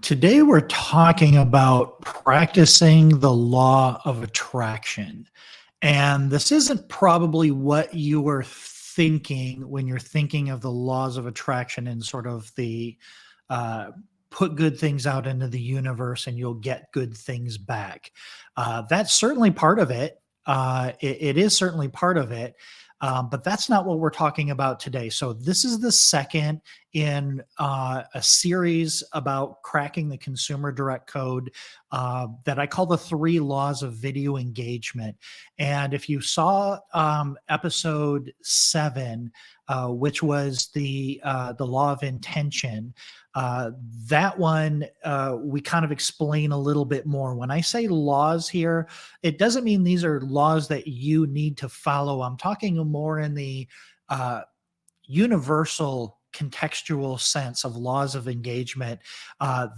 Today, we're talking about practicing the law of attraction. And this isn't probably what you were thinking when you're thinking of the laws of attraction and sort of the uh, put good things out into the universe and you'll get good things back. That's certainly part of it. It is certainly part of it. But that's not what we're talking about today. So, this is the second in a series about cracking the consumer direct code that I call the three laws of video engagement. And if you saw episode 7, which was the law of intention, that one we kind of explain a little bit more. When I say laws here, it doesn't mean these are laws that you need to follow. I'm talking more in the uh, universal contextual sense of laws of engagement.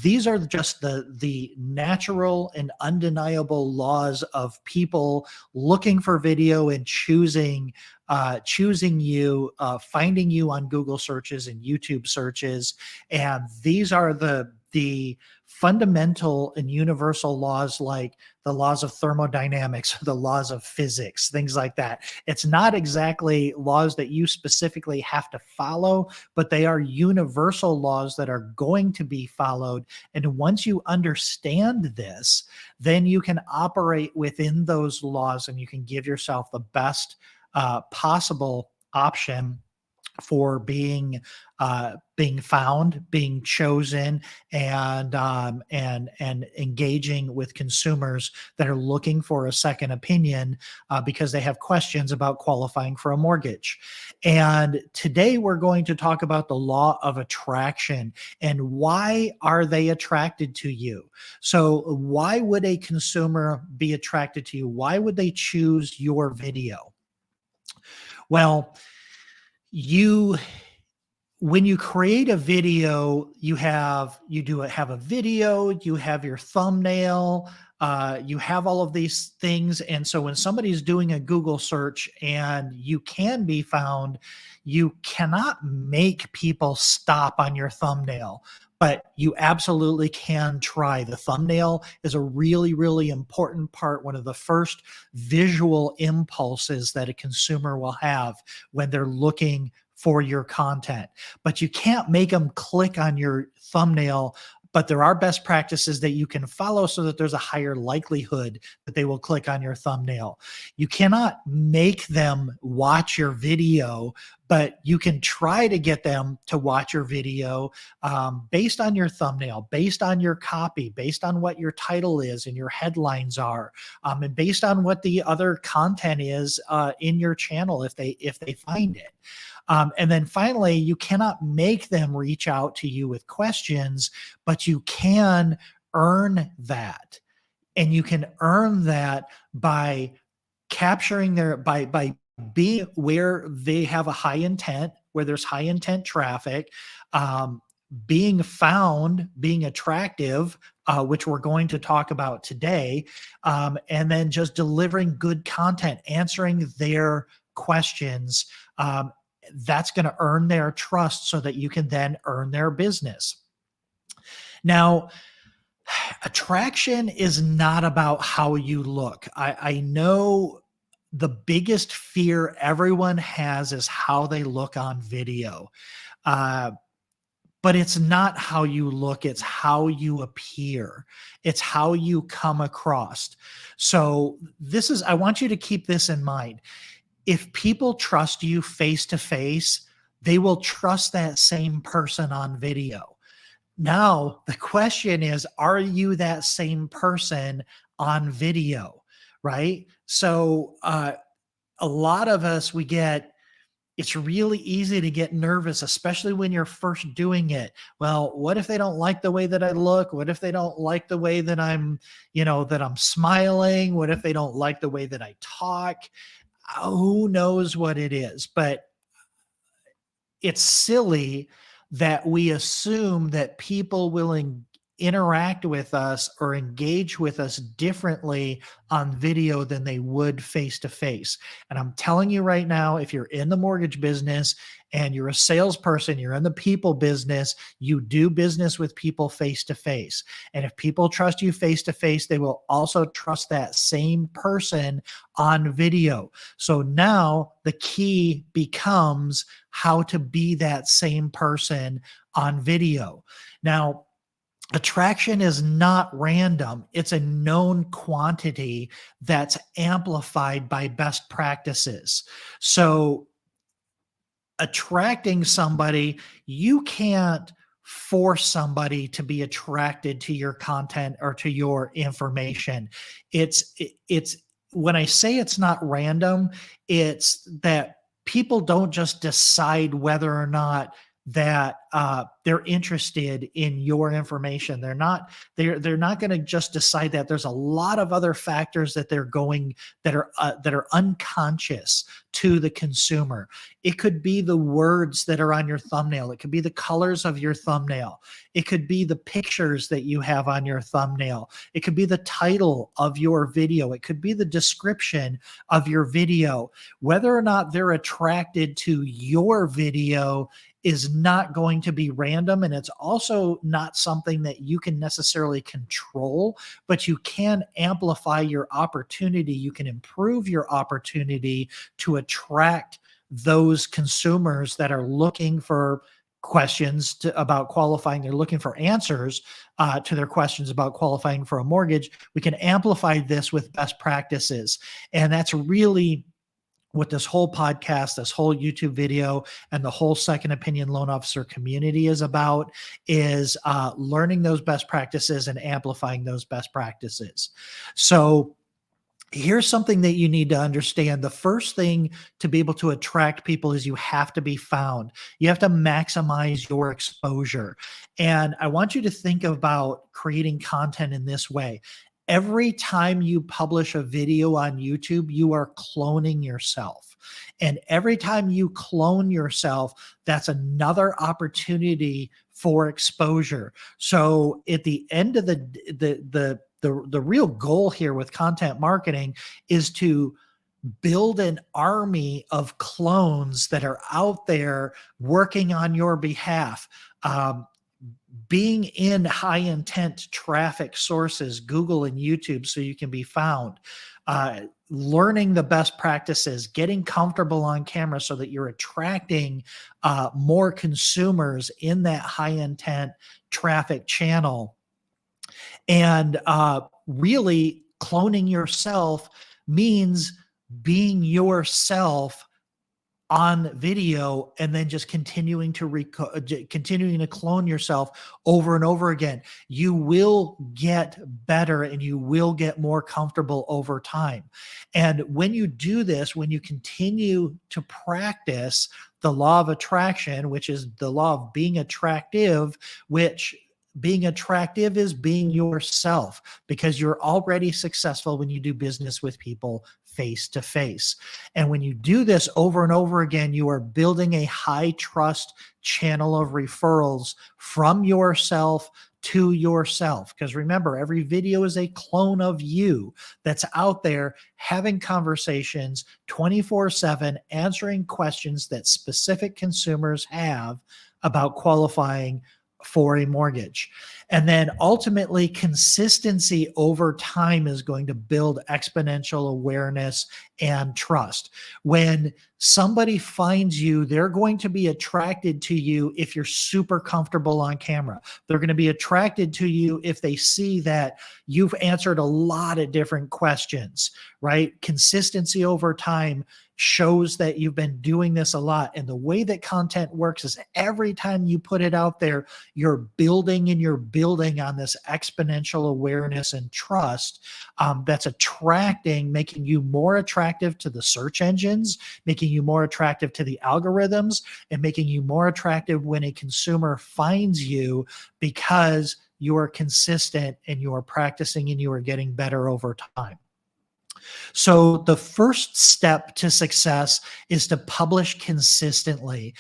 These are just the natural and undeniable laws of people looking for video and choosing you, finding you on Google searches and YouTube searches. And these are the fundamental and universal laws, like the laws of thermodynamics, the laws of physics, things like that. It's not exactly laws that you specifically have to follow, but they are universal laws that are going to be followed. And once you understand this, then you can operate within those laws and you can give yourself the best possible option for being found, being chosen, and engaging with consumers that are looking for a second opinion because they have questions about qualifying for a mortgage. And today we're going to talk about the law of attraction and why are they attracted to you. So why would a consumer be attracted to you? Why would they choose your video? Well, you when you create a video, have a video, you have your thumbnail, you have all of these things. And so when somebody's doing a Google search and you can be found, you cannot make people stop on your thumbnail, but you absolutely can try. The thumbnail is a really, really important part, one of the first visual impulses that a consumer will have when they're looking for your content. But you can't make them click on your thumbnail. But there are best practices that you can follow so that there's a higher likelihood that they will click on your thumbnail. You cannot make them watch your video, but you can try to get them to watch your video based on your thumbnail, based on your copy, based on what your title is and your headlines are, and based on what the other content is in your channel if they find it. And then finally, you cannot make them reach out to you with questions, but you can earn that. And you can earn that by capturing by being where they have a high intent, where there's high intent traffic, being found, being attractive, which we're going to talk about today, and then just delivering good content, answering their questions. That's going to earn their trust so that you can then earn their business. Now, attraction is not about how you look. I know the biggest fear everyone has is how they look on video. But it's not how you look, it's how you appear. It's how you come across. So I want you to keep this in mind. If people trust you face to face, they will trust that same person on video. Now, the question is, are you that same person on video? Right? So, a lot of us, it's really easy to get nervous, especially when you're first doing it. Well, what if they don't like the way that I look? What if they don't like the way that I'm smiling? What if they don't like the way that I talk? Who knows what it is, but it's silly that we assume that people will interact with us or engage with us differently on video than they would face to face. And I'm telling you right now, if you're in the mortgage business and you're a salesperson, you're in the people business, you do business with people face to face. And if people trust you face to face, they will also trust that same person on video. So now the key becomes how to be that same person on video. Now, attraction is not random. It's a known quantity that's amplified by best practices. So attracting somebody, you can't force somebody to be attracted to your content or to your information. It's when I say it's not random, it's that people don't just decide whether or not that they're interested in your information. They're not going to just decide that. There's a lot of other factors that that are unconscious to the consumer. It could be the words that are on your thumbnail. It could be the colors of your thumbnail. It could be the pictures that you have on your thumbnail. It could be the title of your video. It could be the description of your video. Whether or not they're attracted to your video is not going to be random, and it's also not something that you can necessarily control, but you can amplify your opportunity. You can improve your opportunity to attract those consumers that are looking for questions about qualifying. They're looking for answers to their questions about qualifying for a mortgage. We can amplify this with best practices, and that's really what this whole podcast, this whole YouTube video, and the whole Second Opinion Loan Officer community is about, is learning those best practices and amplifying those best practices. So here's something that you need to understand. The first thing to be able to attract people is you have to be found. You have to maximize your exposure. And I want you to think about creating content in this way. Every time you publish a video on YouTube, you are cloning yourself. And every time you clone yourself, that's another opportunity for exposure. So at the end of the real goal here with content marketing is to build an army of clones that are out there working on your behalf. Being in high intent traffic sources, Google and YouTube, so you can be found, learning the best practices, getting comfortable on camera so that you're attracting more consumers in that high intent traffic channel. And really cloning yourself means being yourself on video and then just continuing to clone yourself over and over again. You will get better and you will get more comfortable over time. And when you do this, when you continue to practice the law of attraction, which is the law of being attractive, which being attractive is being yourself, because you're already successful when you do business with people face to face. And when you do this over and over again, you are building a high trust channel of referrals from yourself to yourself. Because remember, every video is a clone of you that's out there having conversations 24/7, answering questions that specific consumers have about qualifying for a mortgage. And then ultimately, consistency over time is going to build exponential awareness and trust. When somebody finds you, they're going to be attracted to you if you're super comfortable on camera. They're going to be attracted to you if they see that you've answered a lot of different questions, right? Consistency over time shows that you've been doing this a lot. And the way that content works is every time you put it out there, you're building on this exponential awareness and trust that's attracting, making you more attractive to the search engines, making you more attractive to the algorithms, and making you more attractive when a consumer finds you, because you are consistent and you are practicing and you are getting better over time. So the first step to success is to publish consistently.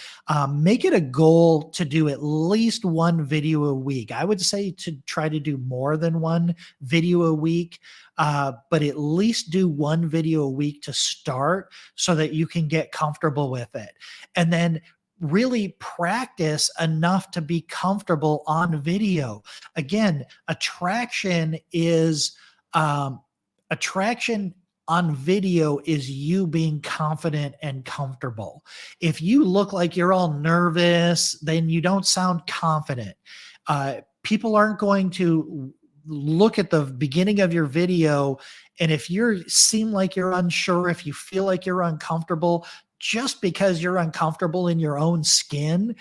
Make it a goal to do at least one video a week. I would say to try to do more than one video a week, but at least do one video a week to start so that you can get comfortable with it. And then really practice enough to be comfortable on video. Again, um, attraction on video is you being confident and comfortable. If you look like you're all nervous, then you don't sound confident. People aren't going to look at the beginning of your video, and if you seem like you're unsure, if you feel like you're uncomfortable, just because you're uncomfortable in your own skin,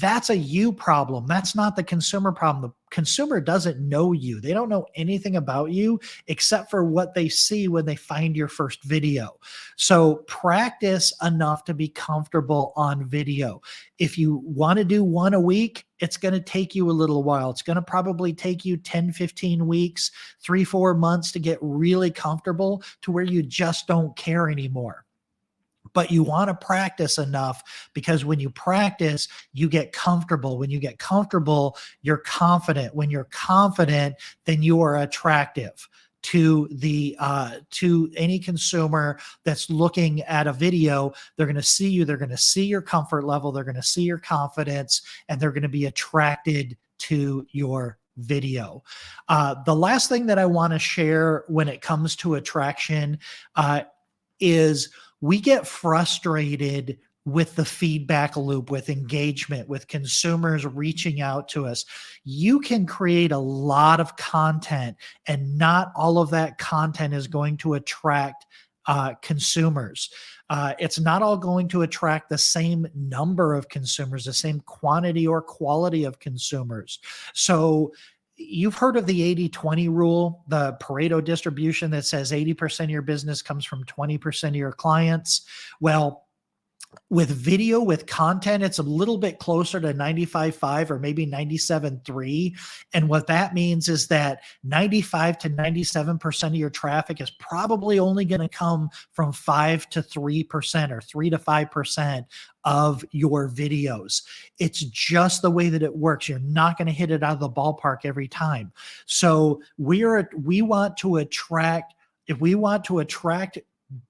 that's a you problem. That's not the consumer problem. The consumer doesn't know you. They don't know anything about you except for what they see when they find your first video. So practice enough to be comfortable on video. If you want to do one a week, it's going to take you a little while. It's going to probably take you 10, 15 weeks, 3, 4 months to get really comfortable to where you just don't care anymore. But you want to practice enough, because when you practice, you get comfortable. When you get comfortable, you're confident. When you're confident, then you are attractive to any consumer that's looking at a video. They're going to see you. They're going to see your comfort level. They're going to see your confidence, and they're going to be attracted to your video. The last thing that I want to share when it comes to attraction is we get frustrated with the feedback loop, with engagement, with consumers reaching out to us. You can create a lot of content, and not all of that content is going to attract consumers. It's not all going to attract the same number of consumers, the same quantity or quality of consumers. So you've heard of the 80-20 rule, the Pareto distribution that says 80% of your business comes from 20% of your clients. Well, with video, with content, it's a little bit closer to 95.5 or maybe 97.3. And what that means is that 95 to 97% of your traffic is probably only going to come from 5 to 3% or 3 to 5% of your videos. It's just the way that it works. You're not going to hit it out of the ballpark every time. So we want to attract, if we want to attract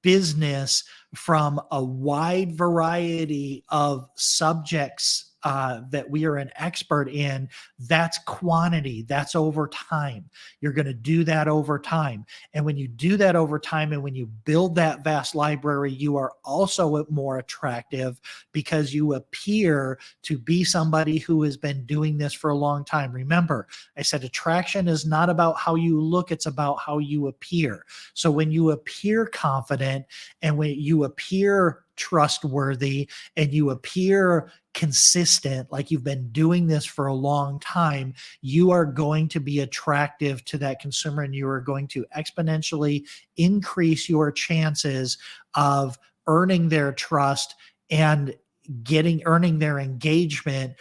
business from a wide variety of subjects that we are an expert in, that's quantity, that's over time. You're going to do that over time. And when you do that over time, and when you build that vast library, you are also more attractive because you appear to be somebody who has been doing this for a long time. Remember, I said attraction is not about how you look, it's about how you appear. So when you appear confident, and when you appear trustworthy, and you appear consistent, like you've been doing this for a long time, you are going to be attractive to that consumer, and you are going to exponentially increase your chances of earning their trust and earning their engagement,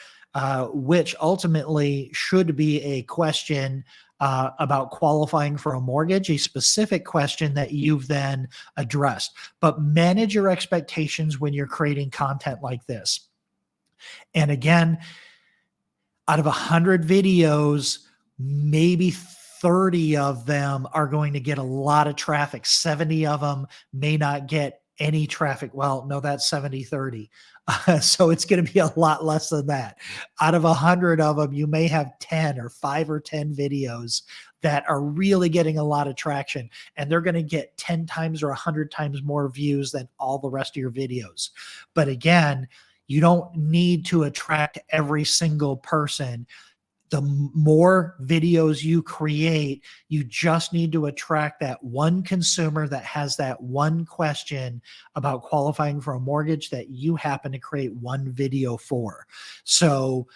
which ultimately should be a question about qualifying for a mortgage, a specific question that you've then addressed. But manage your expectations when you're creating content like this. And again, out of 100 videos, maybe 30 of them are going to get a lot of traffic. 70 of them may not get any traffic. Well, no, that's 70-30. So it's going to be a lot less than that. Out of 100 of them, you may have 10 or 5 or 10 videos that are really getting a lot of traction, and they're going to get 10 times or 100 times more views than all the rest of your videos. But again, you don't need to attract every single person. The more videos you create, you just need to attract that one consumer that has that one question about qualifying for a mortgage that you happen to create one video for. So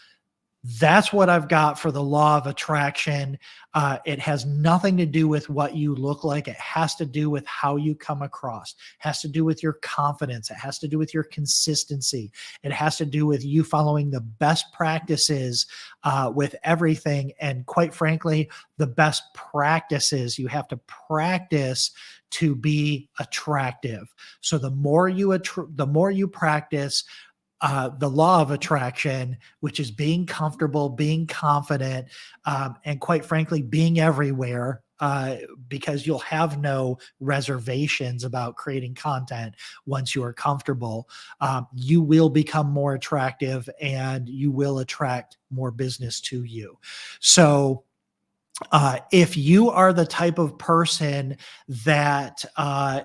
That's what I've got for the law of attraction. It has nothing to do with what you look like. It has to do with how you come across. It has to do with your confidence. It has to do with your consistency. It has to do with you following the best practices with everything. And quite frankly, the best practices you have to practice to be attractive. So the more you practice the law of attraction, which is being comfortable, being confident, and quite frankly, being everywhere, because you'll have no reservations about creating content once you are comfortable. You will become more attractive and you will attract more business to you. So, if you are the type of person that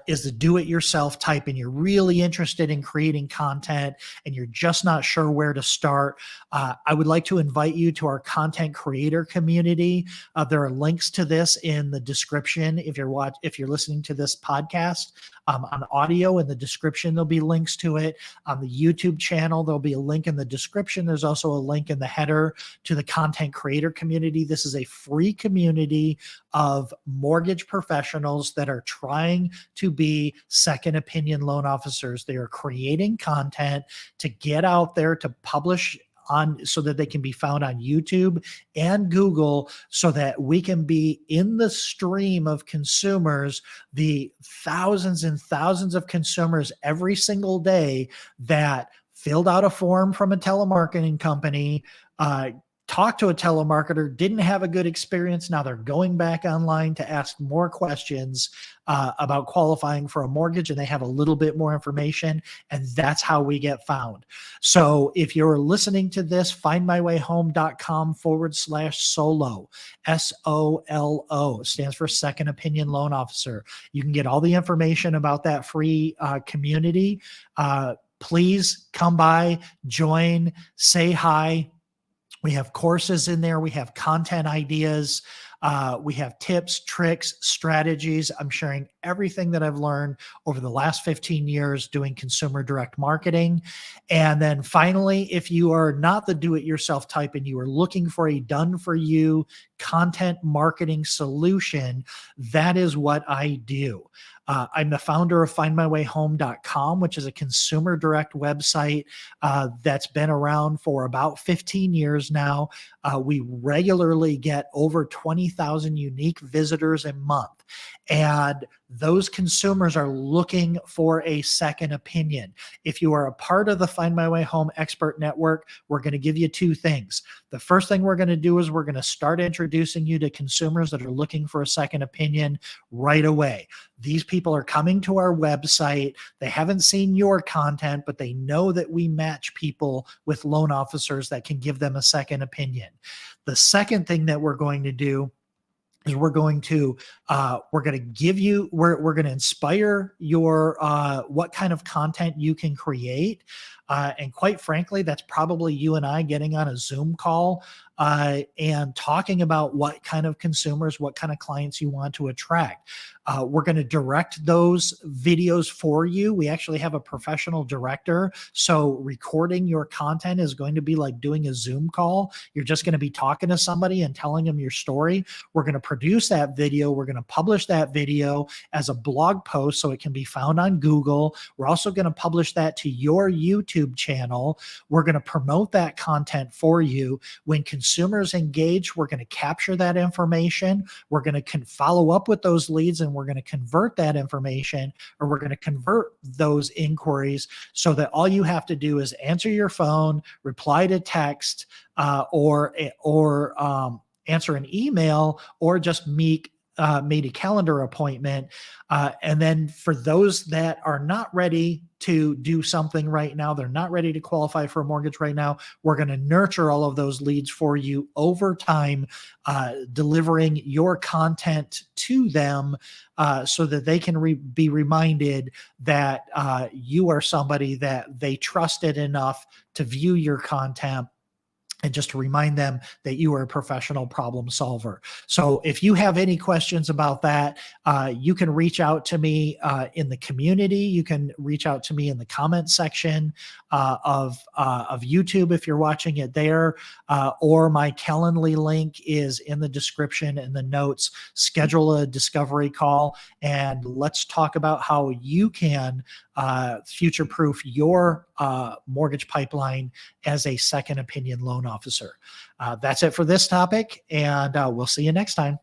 is the do-it-yourself type and you're really interested in creating content and you're just not sure where to start, I would like to invite you to our content creator community. There are links to this in the description. If you're listening to this podcast on audio, in the description there'll be links to it. On the YouTube channel there'll be a link in the description. There's also a link in the header to the content creator community. This is a free community of mortgage professionals that are trying to be second opinion loan officers. They are creating content to get out there to publish on so that they can be found on YouTube and Google, so that we can be in the stream of consumers, the thousands and thousands of consumers every single day that filled out a form from a telemarketing company, talked to a telemarketer, didn't have a good experience. Now they're going back online to ask more questions about qualifying for a mortgage, and they have a little bit more information, and that's how we get found. So if you're listening to this, findmywayhome.com/solo, SOLO, stands for Second Opinion Loan Officer. You can get all the information about that free community. Please come by, join, say hi. We have courses in there. We have content ideas. We have tips, tricks, strategies. I'm sharing everything that I've learned over the last 15 years doing consumer direct marketing. And then finally, if you are not the do-it-yourself type and you are looking for a done-for-you content marketing solution, that is what I do. I'm the founder of findmywayhome.com, which is a consumer direct website that's been around for about 15 years now. We regularly get over 20,000 unique visitors a month. And those consumers are looking for a second opinion. If you are a part of the Find My Way Home Expert Network, we're going to give you two things. The first thing we're going to do is we're going to start introducing you to consumers that are looking for a second opinion right away. These people are coming to our website. They haven't seen your content, but they know that we match people with loan officers that can give them a second opinion. The second thing that we're going to do is we're going to inspire your what kind of content you can create. And quite frankly, that's probably you and I getting on a Zoom call and talking about what kind of consumers, what kind of clients you want to attract. We're going to direct those videos for you. We actually have a professional director. So recording your content is going to be like doing a Zoom call. You're just going to be talking to somebody and telling them your story. We're going to produce that video. We're going to publish that video as a blog post so it can be found on Google. We're also going to publish that to your YouTube channel. We're going to promote that content for you. When consumers engage, we're going to capture that information. We're going to follow up with those leads, and we're going to convert that information, or we're going to convert those inquiries, so that all you have to do is answer your phone, reply to text, or answer an email, or just made a calendar appointment. And then for those that are not ready to do something right now, they're not ready to qualify for a mortgage right now, we're going to nurture all of those leads for you over time, delivering your content to them so that they can be reminded that you are somebody that they trusted enough to view your content and just to remind them that you are a professional problem solver. So if you have any questions about that, you can reach out to me in the community. You can reach out to me in the comment section of YouTube if you're watching it there, or my Calendly link is in the description and the notes. Schedule a discovery call and let's talk about how you can future-proof your mortgage pipeline as a second opinion loan officer. That's it for this topic, and we'll see you next time.